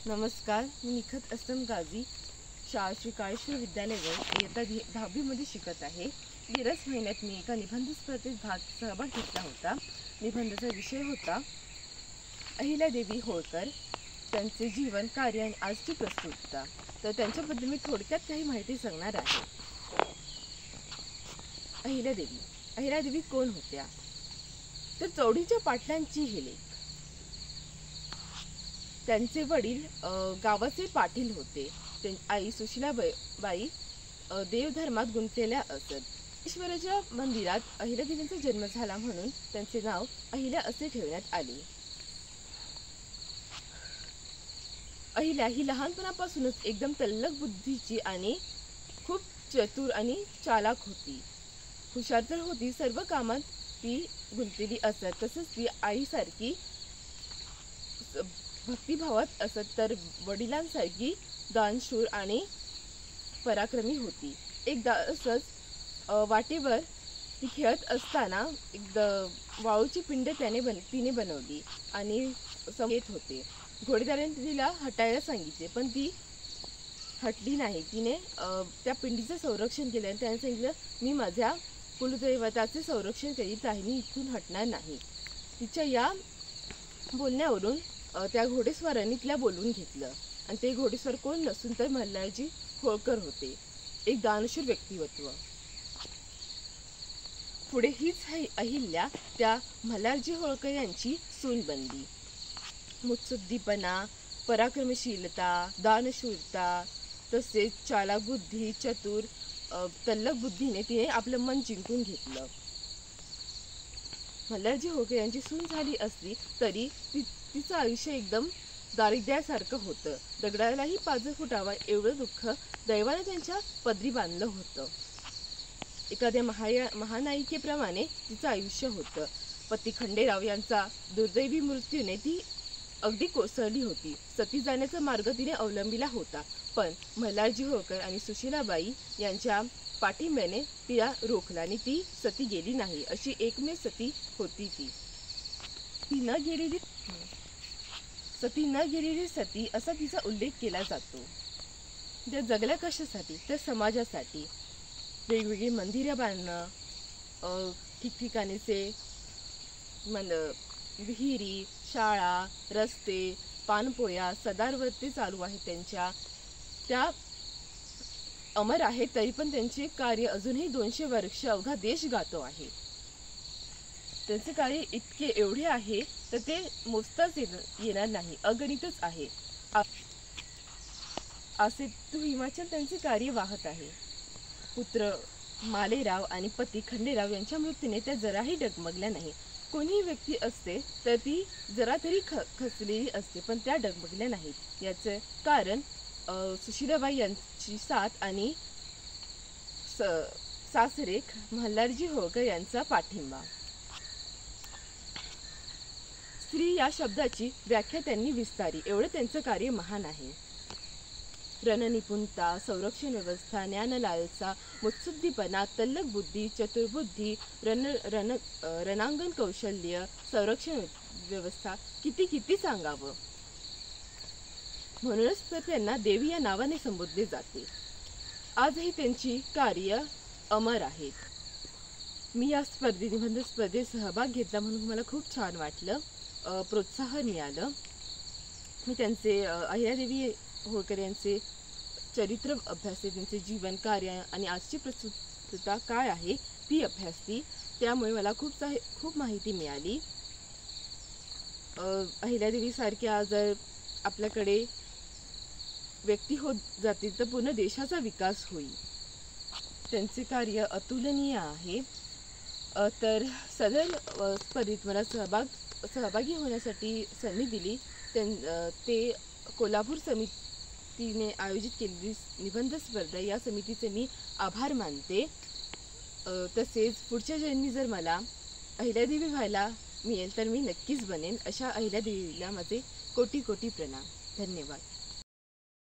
नमस्कार, मी निखत असलम गाजी शाळा श्री काळेश्वर विद्यालयावर इयत्ता 10वी मध्ये शिकत आहे। गेल्याच महिन्यात मी एका निबंध स्पर्धेत सहभाग घेतला होता। निबंधाचा विषय होता अहिल्यादेवी होळकर, त्यांचे जीवन, कार्य आणि आजची प्रस्तुतता। तर त्यांच्याबद्दल मी थोडक्यात काही माहिती सांगणार आहे। अहिल्यादेवी कोण होत्या? तर चौंडीच्या पाटलांची ही लेक। त्यांचे वडील गावाचे पाटील होते। आई सुशीलाबाई देवधर्मात गुंतलेल्या असत। ईश्वराच्या मंदिरात अहिल्यादेवींचा जन्म झाला म्हणून त्यांचे नाव अहिल्या असे ठेवण्यात आले। अहिल्या ही लहानपणापासूनच एकदम तल्लख बुद्धीची आणि खूप चतुर आणि चालाक होती। हुशार तर होती, सर्व कामात ती गुंतलेली असत। तसंच ती आईसारखी भक्तिभावात असत, तर वडिलांसारखी दानशूर आणि पराक्रमी होती। एकदा असंच वाटेवर ती खेळत असताना वाळूची पिंड तिने बनवली आणि येत होते। घोडेदाराने तिला हटायला सांगितले, पण ती हटली नाही। तिने त्या पिंडीचं संरक्षण केले आणि त्याने सांगितलं, मी माझ्या कुलदैवताचे संरक्षण करीत आहे, मी इथून हटणार नाही। तिच्या या बोलण्यावरून त्या घोडेस्वारांनी तिला बोलवून घेतलं आणि ते घोडेस्वार कोण नसून तर मल्हारजी होळकर होते, एक दानशूर व्यक्तिमत्व। पुढे हीच अहिल्या त्या मल्हारजी होळकर यांची सून बनली। मुत्सद्दीपणा, पराक्रमशीलता, दानशूरता, तसेच चालाक बुद्धी, चतुर, तल्लख बुद्धीने तिने आपलं मन जिंकून घेतलं। मल्हारजी होळकर यांची सून झाली असली तरी तिचं आयुष्य एकदम दारिद्र्यासारखं होतं। दगडालाही पाझर फुटावा एवढं दुःख दैवाने त्यांच्या पदरी बांधलं होतं। एखाद्या महानायिकेप्रमाणे तिचं आयुष्य होतं। पती खंडेराव यांचा दुर्दैवी मृत्यूने ती अगदी कोसळली होती। सती जाण्याचा मार्ग तिने अवलंबिला होता, पण मल्हारजी होळकर आणि सुशीलाबाई यांच्या पाठिंब्याने तिला रोखला आणि ती सती गेली नाही। अशी एकमेव सती होती ती। सती न गेलेली सती असा तिचा उल्लेख केला जातो। त्या जगल्या कशासाठी? तर समाजासाठी। वेगवेगळी मंदिरे बांधणं, ठिकठिकाणीचे विहिरी, शाळा, रस्ते, पाणपोया, सदारवरती चालू आहे त्यांच्या, त्या अमर आहेत। तरी पण त्यांचे कार्य अजूनही 200 वर्ष अवघा देश गातो आहे। त्यांचे कार्य इतके एवढे आहे तर ते मोजताच येणार नाही, अगणितच आहे। असे तू हिमाचल त्यांचे कार्य वाहत आहे। पुत्र मालेराव आणि पती खंडेराव यांच्या मृत्यूने त्या जराही डगमगल्या नाही। कोणीही व्यक्ती असते तर ती जरा तरी खचलेली असते, पण त्या डगमगल्या नाहीत। याचे कारण सुशीलाबाई यांची साथ आणि सासरे मल्हारजी होळकर यांचा पाठिंबा। स्त्री या शब्दाची व्याख्या त्यांनी विस्तारली, एवढं त्यांचं कार्य महान आहे। रणनिपुणता, संरक्षण व्यवस्था, ज्ञानलालसा, मुत्सद्दीपणा, तल्लख बुद्धी, चतुर्बुद्धी, रणांगण कौशल्य, संरक्षण व्यवस्था, किती सांगावं। म्हणूनच तर त्यांना देवी या नावाने संबोधले जाते। आजही त्यांची कार्य अमर आहेत। मी या निबंध स्पर्धेत सहभाग घेतला म्हणून मला खूप छान वाटलं, प्रोत्साहन मिळालं। मी त्यांचे अहिल्यादेवी होळकर यांचे चरित्र अभ्यासले, त्यांचे जीवन, कार्य आणि आजची प्रस्तुतता काय आहे ती अभ्यासली। त्यामुळे मला खूप माहिती मिळाली। अहिल्यादेवी सारख्या जर आपल्याकडे व्यक्ती होत जातील तर पूर्ण देशाचा विकास होईल। त्यांचे कार्य अतुलनीय आहे। तर सदर स्पर्धेत मला सहभागी होण्यासाठी संधी दिली ते कोल्हापूर समितीने आयोजित केलेली निबंध स्पर्धा, या समितीचे मी आभार मानते। तसेच पुढच्या जन्मी जर मला अहिल्यादेवी व्हायला मिळेल तर मी नक्कीच बनेन। अशा अहिल्यादेवीला माझे कोटी प्रणाम। धन्यवाद।